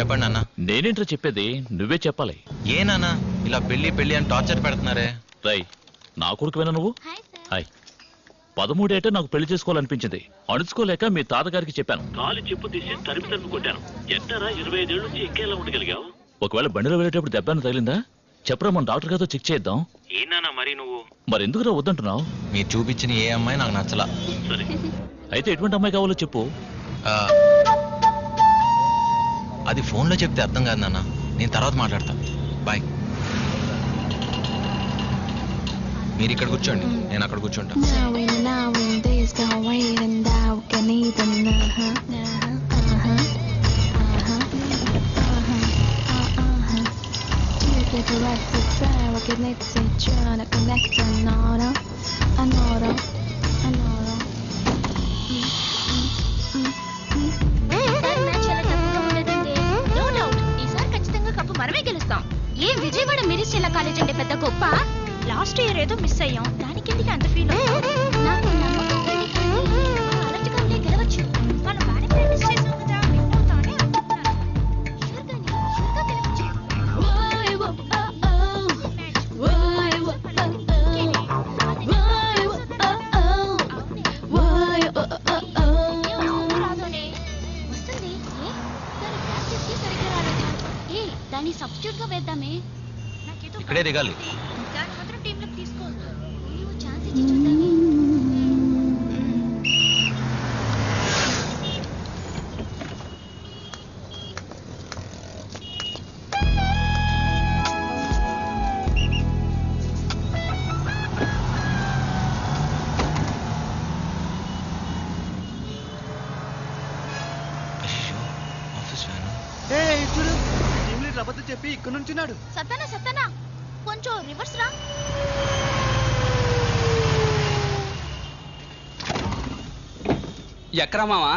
చెప్పండి నాన్న. నేనేంటో చెప్పేది, నువ్వే చెప్పాలి. ఏ నాన్న ఇలా పెళ్లి పెళ్లి అని టార్చర్ పెడుతున్నారే? రై, నా కొడుకువేనా నువ్వు? హాయ్. 13 ఏటే నాకు పెళ్లి చేసుకోవాలనిపించింది. అణుచుకోలేక మీ తాతగారికి చెప్పాను. కాలు చెప్పు తీసి తరిమి తరిమి కొట్టాను. ఎట్టరా 25 ఏళ్ళ నుంచి ఎక్కేలా ఉండగలిగావు? ఒకవేళ బండిలో వెళ్ళేటప్పుడు దెబ్బను తగిలిందా చెప్పరా, మన డాక్టర్ గారితో చెక్ చేద్దాం. ఏనా మరి నువ్వు మరి ఎందుకురా వద్దంటున్నావు? మీరు చూపించిన ఏ అమ్మాయి నాకు నచ్చలా. సరే అయితే ఎటువంటి అమ్మాయి కావాలో చెప్పు. అది ఫోన్లో చెప్తే అర్థం కాదు నాన్న, నేను తర్వాత మాట్లాడతా. బాయ్. మీరు ఇక్కడ కూర్చోండి, నేను అక్కడ కూర్చుంటా. ఏం విజయవాడ మిరిస్టెల్లా కాలేజ్ అంటే పెద్ద గొప్ప. లాస్ట్ ఇయర్ ఏదో మిస్ అయ్యాం, దానికి ఎందుకు అంత ఫీల్ నాకు అలర్ట్గా గెలవచ్చు. మనం బాగా ప్రాక్టీస్ చేసాం కదా, విన్నవుతానే అనుకుంటున్నాను. దాన్ని సబ్స్టిట్యూట్ గా వేద్దామే. ఇక్కడే దిగాలి. దాని మాత్రం టీంలోకి తీసుకో. ఛాన్స్ ఇచ్చి చూద్దామే. అబద్ధం చెప్పి ఇక్కడ నుంచున్నాడు. సత్తనా సత్తనా కొంచెం రివర్స్ రా. ఎక్కరా మావా,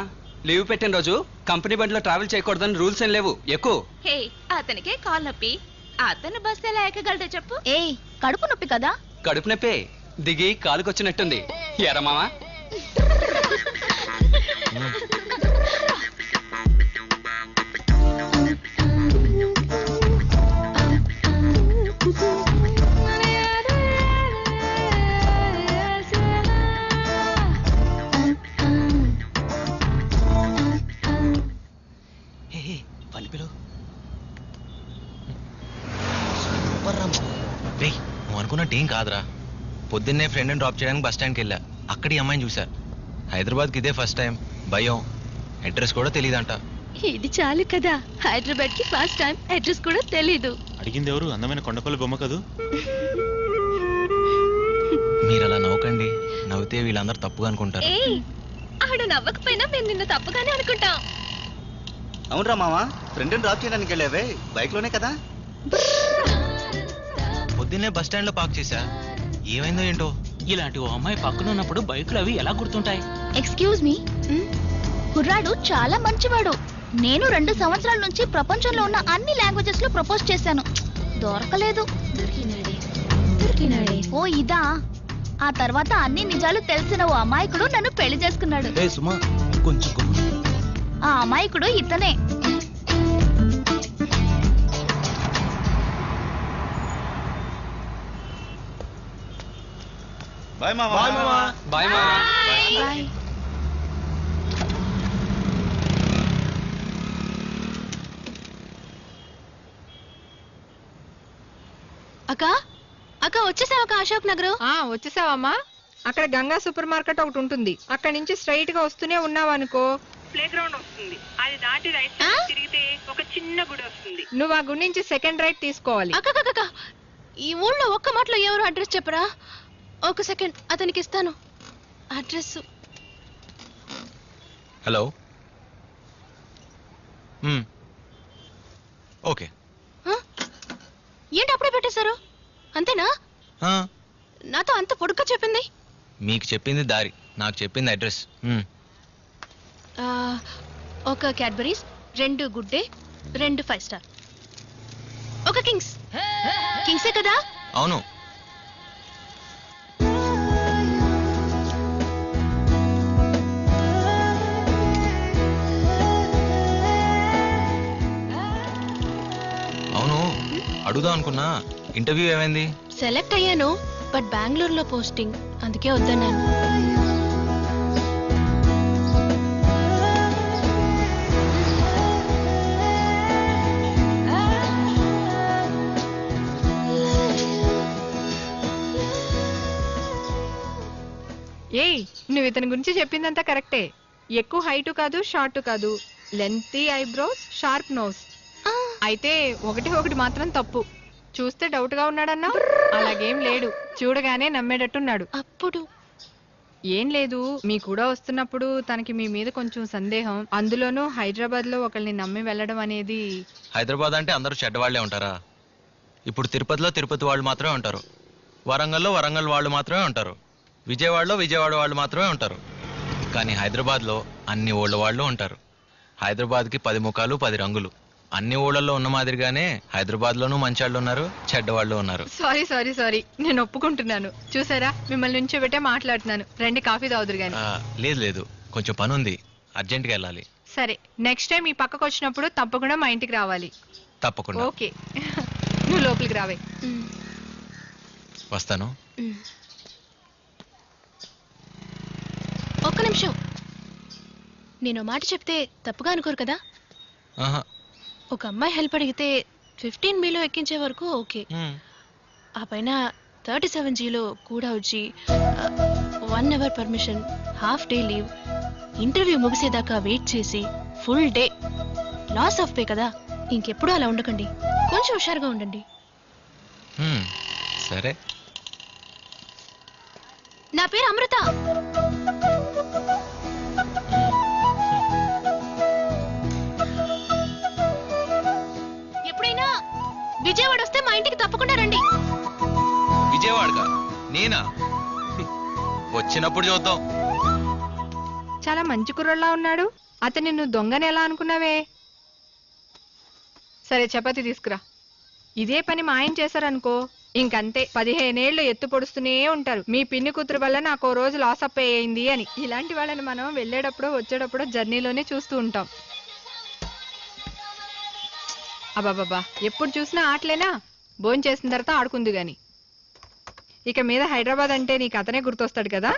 లీవ్ పెట్టిన రోజు కంపెనీ బండిలో ట్రావెల్ చేయకూడదని రూల్స్ ఏం లేవు. ఎక్కువ. హే, అతనికే కాల్ నొప్పి, అతను బస్ ఎలా ఎక్కగలదో చెప్పు. ఏయ్, కడుపు నొప్పి కదా? కడుపు నొప్పే, దిగి కాలుకొచ్చినట్టుంది. ఎరా మావా. నువ్వు అనుకున్నట్టు ఏం కాదురా. పొద్దున్నే ఫ్రెండ్ని డ్రాప్ చేయడానికి బస్ స్టాండ్కి వెళ్ళా. అక్కడ ఈ అమ్మాయిని చూసా. హైదరాబాద్కి ఇదే ఫస్ట్ టైం. భయం, అడ్రస్ కూడా తెలియదంట. ఇది చాలు కదా, హైదరాబాద్ కి ఫస్ట్ టైం, అడ్రస్ కూడా తెలీదు. అడిగింది ఎవరు? అందమైన కొండపల్లి బొమ్మ కదూ. మీరు అలా నవ్వకండి, నవ్వితే వీళ్ళందరూ తప్పుగా అనుకుంటారు. ఆడు నవ్వకపోయినా మేము నిన్ను తప్పుగానే అనుకుంటాం. అవునరా మావా, ఫ్రెండ్ని డ్రాప్ చేయడానికి వెళ్ళావే బైక్ లోనే కదా? పొద్దున్నే బస్ స్టాండ్ లో పార్క్ చేశా. ఏమైందో ఏంటో. ఇలాంటి ఓ అమ్మాయి పక్కన ఉన్నప్పుడు బైకులు అవి ఎలా గుర్తుంటాయి? ఎక్స్క్యూజ్ మీ, కుర్రాడు చాలా మంచివాడు. నేను 2 సంవత్సరాల నుంచి ప్రపంచంలో ఉన్న అన్ని లాంగ్వేజెస్ లో ప్రపోజ్ చేశాను, దొరకలేదు. ఓ ఇదా? ఆ తర్వాత అన్ని నిజాలు తెలిసిన ఓ అమాయకుడు నన్ను పెళ్లి చేసుకున్నాడు. ఆ అమాయకుడు ఇతనే. బాయ్ మామా. బాయ్ మావా. బాయ్. అక్క అక్క వచ్చేసావక్క అశోక్ నగర్? వచ్చేసావమ్మా. అక్కడ గంగా సూపర్ మార్కెట్ ఒకటి ఉంటుంది, అక్కడ నుంచి స్ట్రైట్ గా వస్తూనే ఉన్నావనుకో ప్లే గ్రౌండ్ వస్తుంది. అది దాటి రైట్ తిరిగితే ఒక చిన్న గుడి వస్తుంది. నువ్వు ఆ గుడి నుంచి సెకండ్ రైట్ తీసుకోవాలి. అక్క ఈ ఊళ్ళో ఒక్క మాటలో ఎవరు అడ్రస్ చెప్పరా? ఒక సెకండ్, అతనికి ఇస్తాను అడ్రస్. హలో. ఓకే. ఏంటి అప్పుడే పెట్టేశారు? అంతేనా? నాతో అంత పొడుగ్గా చెప్పింది. మీకు చెప్పింది దారి, నాకు చెప్పింది అడ్రస్. ఒక క్యాడ్బరీస్, 2 గుడ్ డే, 2 5 స్టార్, ఒక కింగ్స్. కింగ్సే కదా? అవును. అడుగుదాం అనుకున్నా. ఇంటర్వ్యూ ఏమైంది? సెలెక్ట్ అయ్యాను, బట్ బెంగళూరులో పోస్టింగ్, అందుకే వద్దన్నాను. ఏయ్, నువ్వు ఇతని గురించి చెప్పిందంతా కరెక్టే. ఎక్కువ హైట్ కాదు, షార్ట్ కాదు, లెంతీ ఐబ్రోస్, షార్ప్ నోస్. అయితే ఒకటి మాత్రం తప్పు. చూస్తే డౌట్ గా ఉన్నాడన్నా? అలాగేం లేడు, చూడగానే నమ్మేటట్టున్నాడు. అప్పుడు ఏం లేదు, మీ కూడా వస్తున్నప్పుడు తనకి మీ మీద కొంచెం సందేహం, అందులోనూ హైదరాబాద్ లో ఒకరిని నమ్మి వెళ్ళడం అనేది. హైదరాబాద్ అంటే అందరూ చెడ్డవాళ్లే ఉంటారా? ఇప్పుడు తిరుపతిలో తిరుపతి వాళ్ళు మాత్రమే ఉంటారు, వరంగల్లో వరంగల్ వాళ్ళు మాత్రమే ఉంటారు, విజయవాడలో విజయవాడ వాళ్ళు మాత్రమే ఉంటారు. కానీ హైదరాబాద్లో అన్ని ఊళ్ళ వాళ్ళు ఉంటారు. హైదరాబాద్కి 10 ముఖాలు 10 రంగులు. అన్ని ఊళ్ళల్లో ఉన్న మాదిరిగానే హైదరాబాద్లోనూ మంచాళ్ళు ఉన్నారు, చెడ్డవాళ్ళు ఉన్నారు. సారీ, నేను ఒప్పుకుంటున్నాను. చూసారా, మిమ్మల్ని నుంచో పెట్టే మాట్లాడుతున్నాను. రండి, కాఫీ తాగుదురు గాని. లేదు, కొంచెం పని ఉంది, అర్జెంట్గా వెళ్ళాలి. సరే, నెక్స్ట్ టైం ఈ పక్కకు వచ్చినప్పుడు తప్పకుండా మా ఇంటికి రావాలి. తప్పకుండా. ఓకే. నువ్వు లోపలికి రావే. వస్తాను. ఒక్క నిమిషం, నేను మాట చెప్తే తప్పుగా అనుకోరు కదా? ఆహా. ఒక అమ్మాయి హెల్ప్ అడిగితే 15Bలో ఎక్కించే వరకు ఓకే. ఆ పైన 37Gలో కూడా వచ్చి 1 hour permission, half day leave, interview ముగిసేదాకా వెయిట్ చేసి full day loss of pay కదా. ఇంకెప్పుడు అలా ఉండకండి, కొంచెం హుషారుగా ఉండండి. సరే. నా పేరు అమృత. ఎప్పుడైనా విజయవాడ వస్తే మా ఇంటికి తప్పకుండా రండి. విజయవాడగా? నేనా? వచ్చినప్పుడు చూద్దాం. చాలా మంచి కుర్రోళ్ళ ఉన్నాడు. అతను నిన్ను దొంగని ఎలా అనుకున్నావే? సరే, చపాతి తీసుకురా. ఇదే పని మా ఆయన చేశారనుకో, ఇంకంతే, 15 ఏళ్ళు ఎత్తు పొడుస్తూనే ఉంటారు. మీ పిన్ని కూతురు వల్ల నాకు రోజు లాస్ అప్ అయ్యింది అని. ఇలాంటి వాళ్ళని మనం వెళ్ళేటప్పుడు వచ్చేటప్పుడు జర్నీలోనే చూస్తూ ఉంటాం. అబ్బాబాబా, ఎప్పుడు చూసినా ఆటలేనా? భోజనం చేసిన తర్వాత ఆడుకుంది గాని. ఇక మీద హైదరాబాద్ అంటే నీకు అతనే గుర్తొస్తాడు కదా.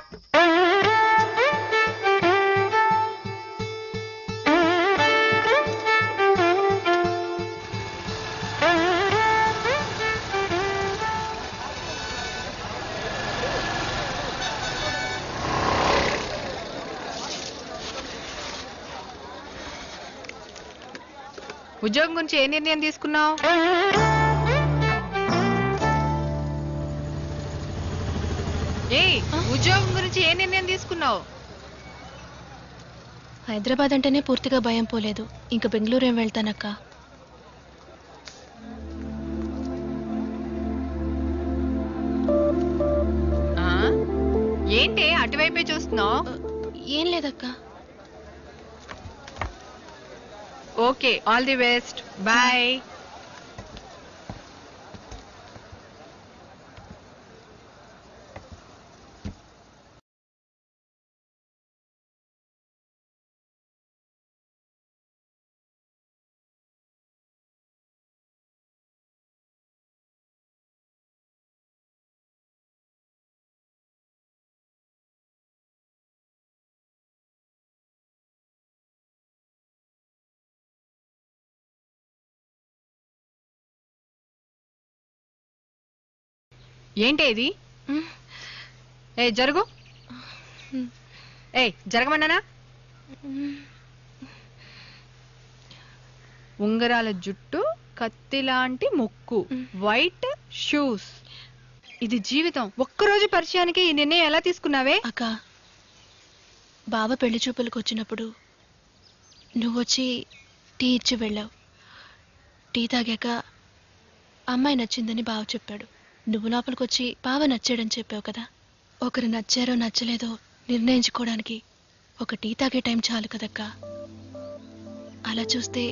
ఉద్యోగం గురించి ఏ నిర్ణయం తీసుకున్నావు? ఉద్యోగం గురించి ఏ నిర్ణయం తీసుకున్నావు? హైదరాబాద్ అంటేనే పూర్తిగా భయం పోలేదు, ఇంకా బెంగళూరు ఏం వెళ్తానక్క. ఏంటి అటువైపే చూస్తున్నావు? ఏం లేదక్క. Okay, all the best, bye. ఏంటి ఇది? జరుగు. జరగమన్నానా? ఉంగరాల జుట్టు, కత్తి లాంటి ముక్కు, వైట్ షూస్. ఇది జీవితం. ఒక్కరోజు పరిచయానికి ఈ నిర్ణయం ఎలా తీసుకున్నావే? అక్క, బావ పెళ్లి చూపులకు వచ్చినప్పుడు నువ్వొచ్చి టీ ఇచ్చి వెళ్ళావు. టీ తాగాక అమ్మాయి నచ్చిందని బావ చెప్పాడు. నువ్వు లోపలికొచ్చి బావ నచ్చాడని చెప్పావు కదా. ఒకరు నచ్చారో నచ్చలేదో నిర్ణయించుకోవడానికి ఒక టీ తాగే టైం చాలు కదక్క. అలా చూస్తే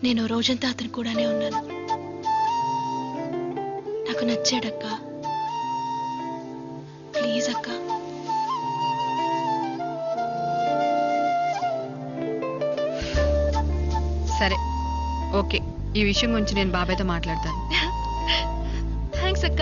నేను రోజంతా అతను కూడానే ఉన్నాను. నాకు నచ్చాడక్క. ప్లీజ్ అక్క. సరే, ఓకే, ఈ విషయం గురించి నేను బాబాయ్తో మాట్లాడతాను. థ్యాంక్స్ అక్క.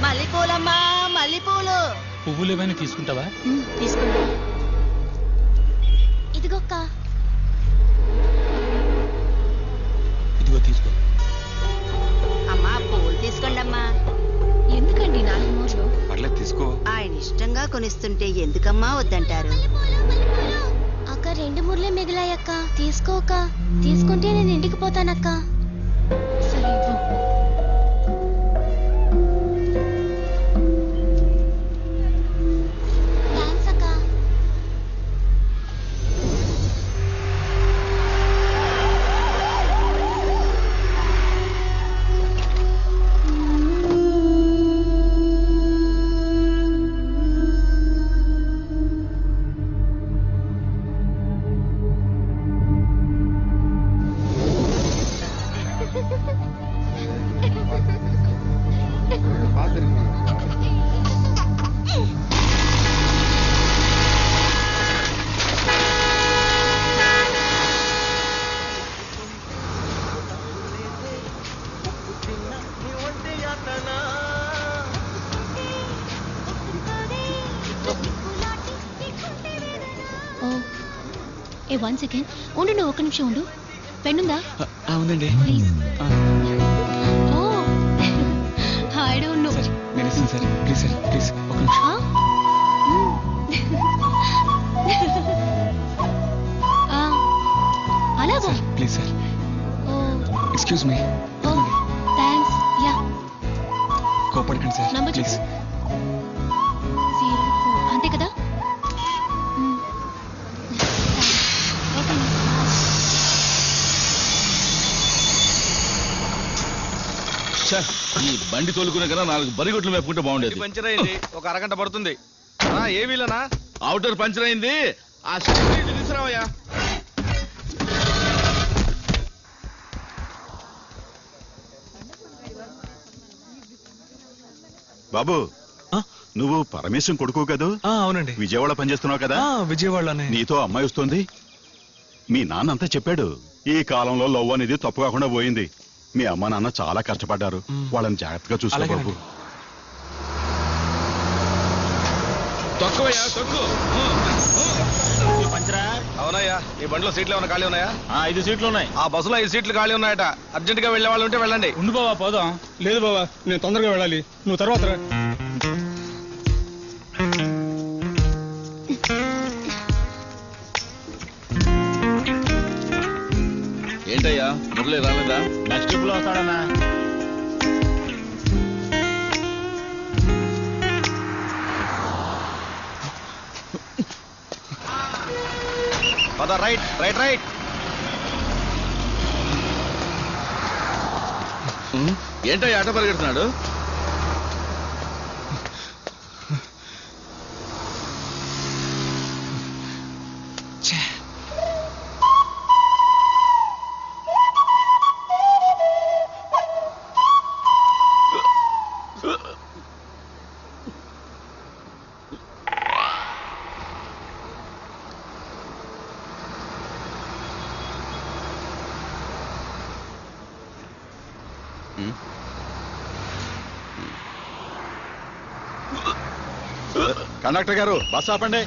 మల్లెపూలమ్మా మల్లెపూలు. పువ్వులు ఏమైనా తీసుకుంటావా? తీసుకోండి. ఇదిగోక్క. ఇదిగో తీసుకో. అమ్మా పూలు తీసుకోండి అమ్మా. ఎందుకండి 4 మూరలు? పర్లేదు తీసుకో. ఆయన ఇష్టంగా కొనిస్తుంటే ఎందుకమ్మా వద్దంటారు? అక్క 2 మూరలే మిగిలాయక్క. తీసుకోక. తీసుకుంటే నేను ఇంటికి పోతానక్క. సరే ఇవ్వు. థాంక్స్ అక్క. ఏ 1 సెకండ్ ఉండు. నువ్వు 1 నిమిషం ఉండు. పెన్నుందా? ఉందండి. Please. Oh I don't know. నేను ఇస్తాను సార్. ప్లీజ్ సార్, ప్లీజ్ ఒక నిమిషం. అలాగా? Please sir. Oh excuse me. Oh thanks. Yeah కోపడకండి సార్. Number please. చెప్పు. 04 అంతే కదా? ఓకే. ఈ బండి తోలుకునే కన్నా 4 బరిగొట్లు మేపుకుంటే బాగుండేది. పంచర్ అయింది, ఒక అరగంట పడుతుంది. ఏ వీలనా? అవుటర్ పంచర్ అయింది. ఆ షెడ్ తీసుకురావయ్యా. బాబు, నువ్వు పరమేశం కొడుకు కదూ? అవునండి. విజయవాడ పనిచేస్తున్నావు కదా? విజయవాడలోనే. నీతో అమ్మాయి వస్తుంది. మీ నాన్న అంతా చెప్పాడు. ఈ కాలంలో లవ్ అనేది తప్పు కాకుండా పోయింది. మీ అమ్మ నాన్న చాలా కష్టపడ్డారు. వాళ్ళని జాగ్రత్తగా చూసుకో బాబు. తక్కువయ్యా తక్కువ. అవునయ్యా. ఈ బండిలో సీట్లు ఏమైనా ఖాళీ ఉన్నాయా? 5 సీట్లు ఉన్నాయి. ఆ బస్సులో 5 సీట్లు ఖాళీ ఉన్నాయట. అర్జెంట్ గా వెళ్లే వాళ్ళు ఉంటే వెళ్ళండి. ఉండు బావా, పోదాం. లేదు బావా, నేను తొందరగా వెళ్ళాలి. నువ్వు తర్వాత రా. ఏంటయ్యా మురళి రాలేదా? నెక్స్ట్ ట్రిప్ లో వస్తాడన్నా. పద. Right right right. ఏంటయ్యా ఆట పరిగెడుతున్నాడు? కండక్టర్ గారు బస్ ఆపండి.